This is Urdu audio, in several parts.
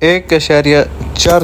1.4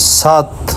7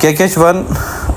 KKH1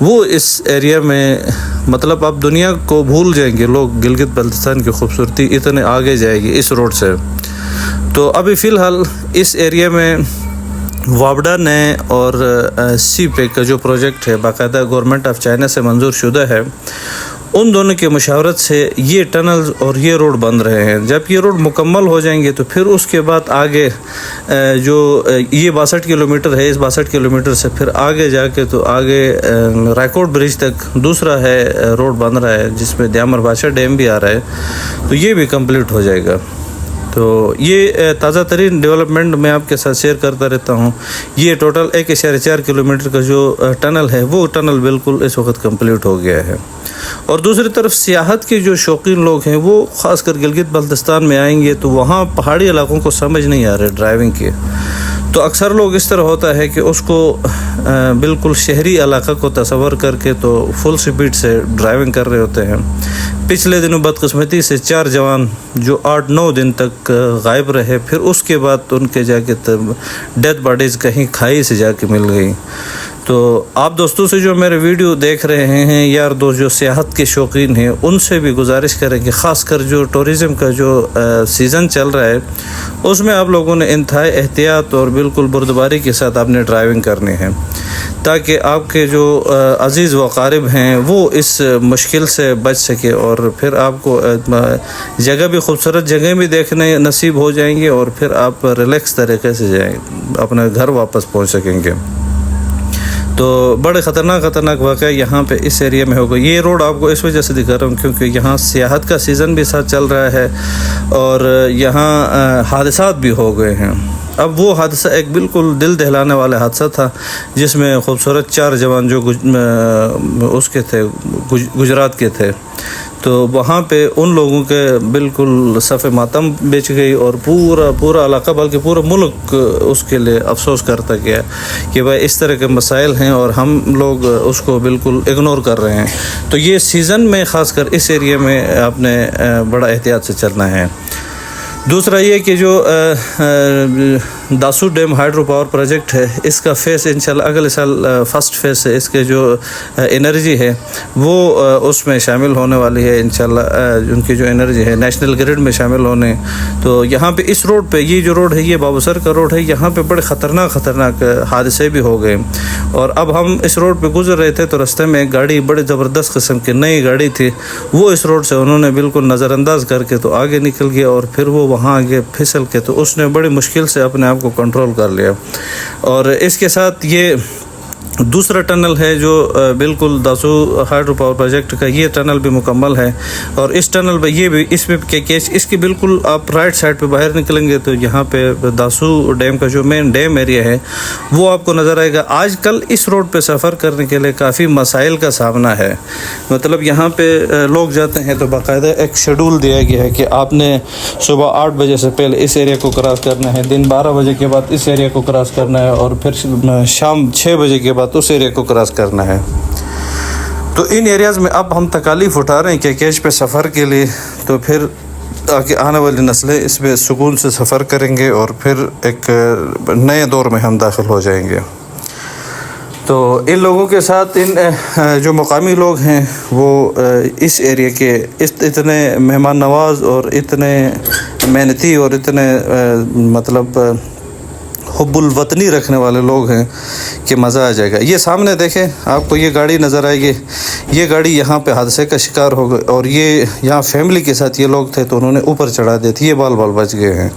وہ اس ایریا میں مطلب اب دنیا کو بھول جائیں گے لوگ، گلگت بلتستان کی خوبصورتی اتنے آگے جائے گی اس روڈ سے۔ تو ابھی فی الحال اس ایریا میں وابڈا نے اور سی پیک کا جو پروجیکٹ ہے باقاعدہ گورنمنٹ آف چائنا سے منظور شدہ ہے، ان دونوں کے مشاورت سے یہ ٹنلز اور یہ روڈ بن رہے ہیں۔ جب یہ روڈ مکمل ہو جائیں گے تو پھر اس کے بعد آگے جو یہ 62 کلومیٹر ہے، اس 62 کلومیٹر سے پھر آگے جا کے تو آگے رائکوٹ برج تک دوسرا ہے روڈ بن رہا ہے، جس میں دیامر بادشاہ ڈیم بھی آ رہا ہے، تو یہ بھی کمپلیٹ ہو جائے گا۔ تو یہ تازہ ترین ڈیولپمنٹ میں آپ کے ساتھ شیئر کرتا رہتا ہوں۔ یہ ٹوٹل 1.4 کلومیٹر کا جو ٹنل ہے وہ ٹنل بالکل اس وقت کمپلیٹ ہو گیا ہے۔ اور دوسری طرف سیاحت کے جو شوقین لوگ ہیں وہ خاص کر گلگت بلتستان میں آئیں گے تو وہاں پہاڑی علاقوں کو سمجھ نہیں آ رہے ڈرائیونگ کے، تو اکثر لوگ اس طرح ہوتا ہے کہ اس کو بالکل شہری علاقہ کو تصور کر کے تو فل سپیڈ سے ڈرائیونگ کر رہے ہوتے ہیں۔ پچھلے دنوں بدقسمتی سے 4 جوان جو 8-9 دن تک غائب رہے، پھر اس کے بعد ان کے جا کے ڈیتھ باڈیز کہیں کھائی سے جا کے مل گئی۔ تو آپ دوستوں سے جو میرے ویڈیو دیکھ رہے ہیں، یار دوست جو سیاحت کے شوقین ہیں، ان سے بھی گزارش کریں کہ خاص کر جو ٹورزم کا جو سیزن چل رہا ہے اس میں آپ لوگوں نے انتہائی احتیاط اور بالکل بردباری کے ساتھ آپ نے ڈرائیونگ کرنی ہے، تاکہ آپ کے جو عزیز و اقارب ہیں وہ اس مشکل سے بچ سکے، اور پھر آپ کو جگہ بھی خوبصورت جگہیں بھی دیکھنے نصیب ہو جائیں گے، اور پھر آپ ریلیکس طریقے سے جائیں اپنے گھر واپس پہنچ سکیں گے۔ تو بڑے خطرناک واقعہ یہاں پہ اس ایریا میں ہوگا۔ یہ روڈ آپ کو اس وجہ سے دکھا رہا ہوں کیونکہ یہاں سیاحت کا سیزن بھی ساتھ چل رہا ہے اور یہاں حادثات بھی ہو گئے ہیں۔ اب وہ حادثہ ایک بالکل دل دہلانے والا حادثہ تھا جس میں خوبصورت 4 جوان جو اس کے تھے گجرات کے تھے، تو وہاں پہ ان لوگوں کے بالکل صف ماتم بیچ گئی، اور پورا علاقہ بلکہ پورا ملک اس کے لیے افسوس کرتا گیا کہ بھائی اس طرح کے مسائل ہیں اور ہم لوگ اس کو بالکل اگنور کر رہے ہیں۔ تو یہ سیزن میں خاص کر اس ایریا میں آپ نے بڑا احتیاط سے چلنا ہے۔ دوسرا یہ کہ جو Dasu dam hydro power project ہے، اس کا فیس انشاءاللہ اگلے سال فرسٹ فیس سے اس کے جو انرجی ہے وہ اس میں شامل ہونے والی ہے انشاءاللہ۔ ان کی جو انرجی ہے نیشنل گریڈ میں شامل ہونے، تو یہاں پہ اس روڈ پہ یہ جو روڈ ہے یہ بابوسر کا روڈ ہے، یہاں پہ بڑے خطرناک حادثے بھی ہو گئے، اور اب ہم اس روڈ پہ گزر رہے تھے تو رستے میں ایک گاڑی بڑے زبردست قسم کی نئی گاڑی تھی، وہ اس روڈ سے انہوں نے بالکل نظر انداز کر کے تو آگے نکل گیا، اور پھر وہ وہاں آگے پھسل کے تو اس نے بڑی مشکل سے اپنے آپ کو کنٹرول کر لیا۔ اور اس کے ساتھ یہ دوسرا ٹنل ہے جو بالکل داسو ہائیڈرو پاور پروجیکٹ کا، یہ ٹنل بھی مکمل ہے، اور اس ٹنل پہ یہ بھی اس میں کیچ اس کی بالکل آپ رائٹ سائڈ پہ باہر نکلیں گے تو یہاں پہ داسو ڈیم کا جو مین ڈیم ایریا ہے وہ آپ کو نظر آئے گا۔ آج کل اس روڈ پہ سفر کرنے کے لیے کافی مسائل کا سامنا ہے، مطلب یہاں پہ لوگ جاتے ہیں تو باقاعدہ ایک شیڈول دیا گیا ہے کہ آپ نے صبح 8 بجے سے پہلے اس ایریا کو کراس کرنا ہے، دن 12 بجے کے بعد اس ایریا کو کراس کرنا ہے، اور پھر شام 6 بجے کے بعد اس ایریا کو کراس کرنا ہے۔ تو ان ایریاز میں اب ہم تکالیف اٹھا رہے ہیں کہ کیچ پہ سفر کے لیے، تو پھر تاکہ آنے والی نسلیں اس پہ سکون سے سفر کریں گے اور پھر ایک نئے دور میں ہم داخل ہو جائیں گے۔ تو ان لوگوں کے ساتھ ان جو مقامی لوگ ہیں وہ اس ایریا کے اتنے مہمان نواز اور اتنے محنتی اور اتنے مطلب حب الوطنی رکھنے والے لوگ ہیں کہ مزہ آ جائے گا۔ یہ سامنے دیکھیں آپ کو یہ گاڑی نظر آئے گی، یہ گاڑی یہاں پہ حادثے کا شکار ہو گئی، اور یہ یہاں فیملی کے ساتھ یہ لوگ تھے تو انہوں نے اوپر چڑھا دی تھی، یہ بال بچ گئے ہیں۔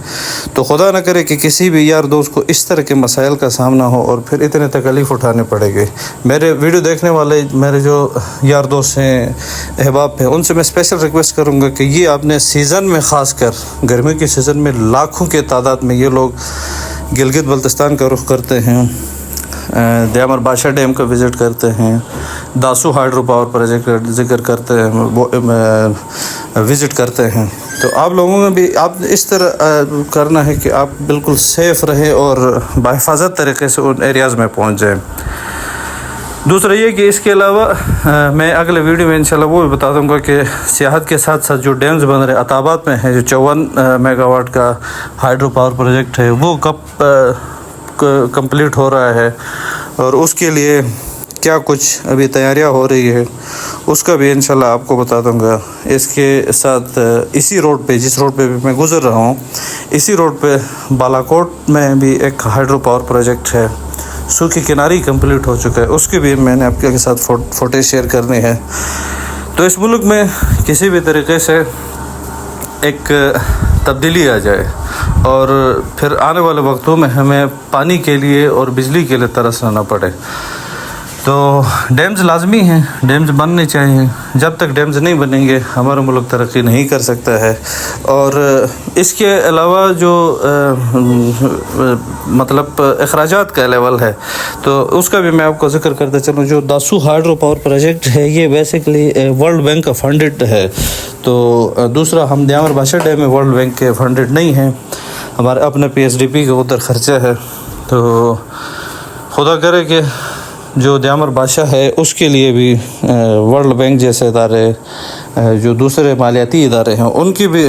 تو خدا نہ کرے کہ کسی بھی یار دوست کو اس طرح کے مسائل کا سامنا ہو اور پھر اتنے تکلیف اٹھانے پڑے گے۔ میرے ویڈیو دیکھنے والے میرے جو یار دوست ہیں، احباب ہیں، ان سے میں اسپیشل ریکویسٹ کروں گا کہ یہ آپ نے سیزن میں خاص کر گرمیوں کے سیزن میں لاکھوں کے تعداد میں یہ لوگ گلگت بلتستان کا رخ کرتے ہیں، دیامر بادشاہ ڈیم کا وزٹ کرتے ہیں، داسو ہائیڈرو پاور پروجیکٹ کا ذکر کرتے ہیں، وزٹ کرتے ہیں۔ تو آپ لوگوں میں بھی آپ اس طرح کرنا ہے کہ آپ بالکل سیف رہیں اور بحفاظت طریقے سے ان ایریاز میں پہنچ جائیں۔ دوسرا یہ کہ اس کے علاوہ میں اگلے ویڈیو میں انشاءاللہ وہ بھی بتا دوں گا کہ سیاحت کے ساتھ ساتھ جو ڈیمز بن رہے عطابات میں ہے، جو 54 میگا واٹ کا ہائیڈرو پاور پروجیکٹ ہے، وہ کب کمپلیٹ ہو رہا ہے اور اس کے لیے کیا کچھ ابھی تیاریاں ہو رہی ہے اس کا بھی انشاءاللہ آپ کو بتا دوں گا. اس کے ساتھ اسی روڈ پہ جس روڈ پہ بھی میں گزر رہا ہوں اسی روڈ پہ بالاکوٹ میں بھی ایک ہائیڈرو پاور پروجیکٹ ہے. سوکھی کناری کمپلیٹ ہو چکا ہے, اس کی بھی میں نے آپ کے ساتھ فوٹیج شیئر کرنی ہے. تو اس ملک میں کسی بھی طریقے سے ایک تبدیلی آ جائے اور پھر آنے والے وقتوں میں ہمیں پانی کے لیے اور بجلی کے لیے ترسنا نہ پڑے. تو ڈیمز لازمی ہیں, ڈیمز بننے چاہیے. جب تک ڈیمز نہیں بنیں گے ہمارا ملک ترقی نہیں کر سکتا ہے. اور اس کے علاوہ جو مطلب اخراجات کا لیول ہے تو اس کا بھی میں آپ کو ذکر کرتا چلوں. جو داسو ہائیڈرو پاور پروجیکٹ ہے یہ بیسکلی ورلڈ بینک کا فنڈڈ ہے. تو دوسرا ہم دیامر بادشاہ ڈیم میں ورلڈ بینک کے فنڈڈ نہیں ہیں, ہمارے اپنے PSDP کا ادھر خرچہ ہے. تو خدا کرے کہ جو دیامر بادشاہ ہے اس کے لیے بھی ورلڈ بینک جیسے ادارے, جو دوسرے مالیاتی ادارے ہیں ان کی بھی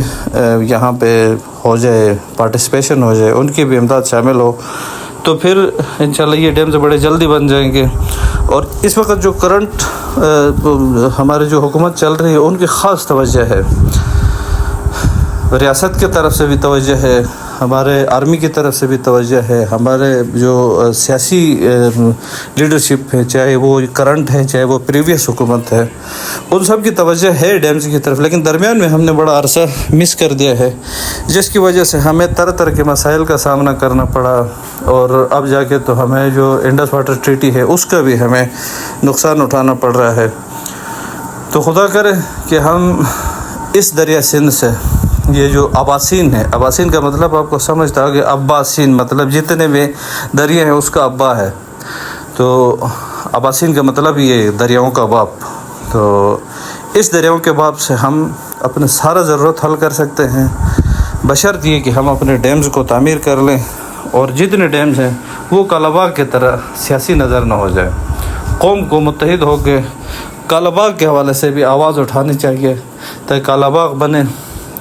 یہاں پہ ہو جائے, پارٹیسپیشن ہو جائے, ان کی بھی امداد شامل ہو تو پھر انشاءاللہ یہ ڈیمز بڑے جلدی بن جائیں گے. اور اس وقت جو کرنٹ ہمارے جو حکومت چل رہی ہے ان کی خاص توجہ ہے, ریاست کی طرف سے بھی توجہ ہے, ہمارے آرمی کی طرف سے بھی توجہ ہے, ہمارے جو سیاسی لیڈرشپ ہے چاہے وہ کرنٹ ہے چاہے وہ پریویس حکومت ہے ان سب کی توجہ ہے ڈیمز کی طرف. لیکن درمیان میں ہم نے بڑا عرصہ مس کر دیا ہے جس کی وجہ سے ہمیں طرح طرح کے مسائل کا سامنا کرنا پڑا. اور اب جا کے تو ہمیں جو انڈس واٹر ٹریٹی ہے اس کا بھی ہمیں نقصان اٹھانا پڑ رہا ہے. تو خدا کرے کہ ہم اس دریا سندھ سے یہ جو اباسین ہے, اباسین کا مطلب آپ کو سمجھتا ہے کہ اباسین مطلب جتنے بھی دریا ہیں اس کا ابا ہے. تو اباسین کا مطلب یہ دریاؤں کا باپ. تو اس دریاؤں کے باپ سے ہم اپنے سارا ضرورت حل کر سکتے ہیں بشرط یہ کہ ہم اپنے ڈیمز کو تعمیر کر لیں. اور جتنے ڈیمز ہیں وہ کالا باغ کی طرح سیاسی نظر نہ ہو جائے. قوم کو متحد ہو کے کالا باغ کے حوالے سے بھی آواز اٹھانی چاہیے تاکہ کالا باغ بنے.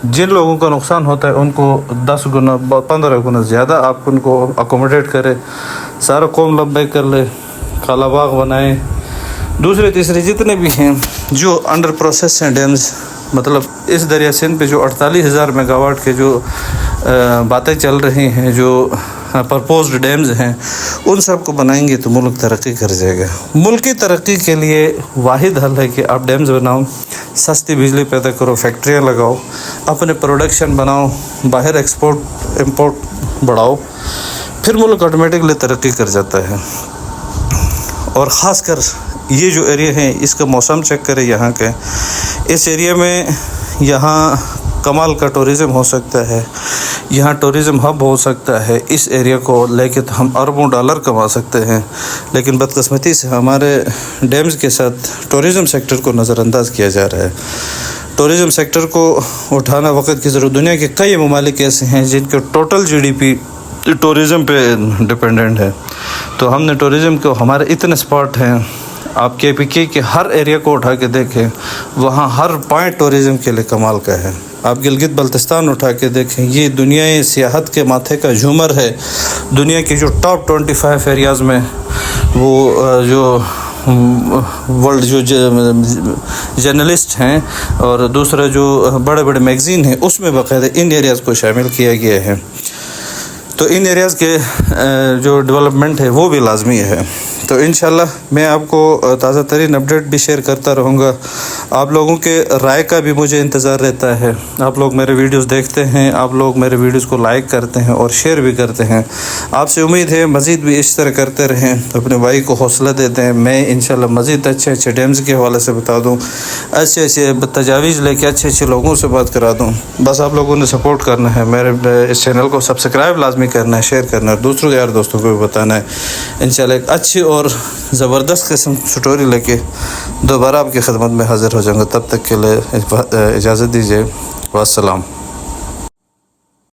جن لوگوں کا نقصان ہوتا ہے ان کو 10 گنا 15 گنا زیادہ آپ ان کو اکوموڈیٹ کرے, سارا قوم لبیک کر لے, کالا باغ بنائیں. دوسرے تیسرے جتنے بھی ہیں جو انڈر پروسیس ہیں ڈیمز, مطلب اس دریا سندھ پہ جو 48,000 میگا واٹ کے جو باتیں چل رہی ہیں, جو پرپوزڈ ڈیمز ہیں, ان سب کو بنائیں گے تو ملک ترقی کر جائے گا. ملکی ترقی کے لیے واحد حل ہے کہ آپ ڈیمز بناؤ, سستی بجلی پیدا کرو, فیکٹریاں لگاؤ, اپنے پروڈکشن بناؤ, باہر ایکسپورٹ امپورٹ بڑھاؤ, پھر ملک آٹومیٹکلی ترقی کر جاتا ہے. اور خاص کر یہ جو ایریا ہیں اس کا موسم چیک کرے یہاں کے, اس ایریا میں یہاں کمال کا ٹورزم ہو سکتا ہے, یہاں ٹورزم ہب ہو سکتا ہے. اس ایریا کو لے کے تو ہم اربوں ڈالر کما سکتے ہیں. لیکن بدقسمتی سے ہمارے ڈیمز کے ساتھ ٹورزم سیکٹر کو نظر انداز کیا جا رہا ہے. ٹورزم سیکٹر کو اٹھانا وقت کی ضرورت. دنیا کے کئی ممالک ایسے ہیں جن کے ٹوٹل GDP ٹورزم پہ ڈپینڈنٹ ہے. تو ہم نے ٹورزم کو, ہمارے اتنے اسپاٹ ہیں, آپ KPK کے ہر ایریا کو اٹھا کے دیکھیں, وہاں ہر پوائنٹ ٹورزم کے لیے کمال کا ہے. آپ گلگت بلتستان اٹھا کے دیکھیں, یہ دنیا سیاحت کے ماتھے کا جھومر ہے. دنیا کی جو ٹاپ 25 ایریاز میں وہ جو ورلڈ جو جرنلسٹ ہیں اور دوسرا جو بڑے بڑے میگزین ہیں اس میں باقاعدہ ان ایریاز کو شامل کیا گیا ہے. تو ان ایریاز کے جو ڈیولپمنٹ ہے وہ بھی لازمی ہے. تو انشاءاللہ میں آپ کو تازہ ترین اپڈیٹ بھی شیئر کرتا رہوں گا. آپ لوگوں کے رائے کا بھی مجھے انتظار رہتا ہے. آپ لوگ میرے ویڈیوز دیکھتے ہیں, آپ لوگ میرے ویڈیوز کو لائک کرتے ہیں اور شیئر بھی کرتے ہیں. آپ سے امید ہے مزید بھی اس طرح کرتے رہیں, اپنے بھائی کو حوصلہ دیتے ہیں. میں انشاءاللہ مزید اچھے ڈیمز کے حوالے سے بتا دوں, اچھے تجاویز لے کے اچھے لوگوں سے بات کرا دوں. بس آپ لوگوں نے سپورٹ کرنا ہے, میرے اس چینل کو سبسکرائب لازمی کرنا ہے, شیئر کرنا ہے, دوسروں یار دوستوں کو بھی بتانا ہے. انشاءاللہ ایک اچھی اور زبردست قسم سٹوری لے کے دوبارہ آپ کی خدمت میں حاضر ہو جاؤں گا. تب تک کے لیے اجازت دیجیے. والسلام.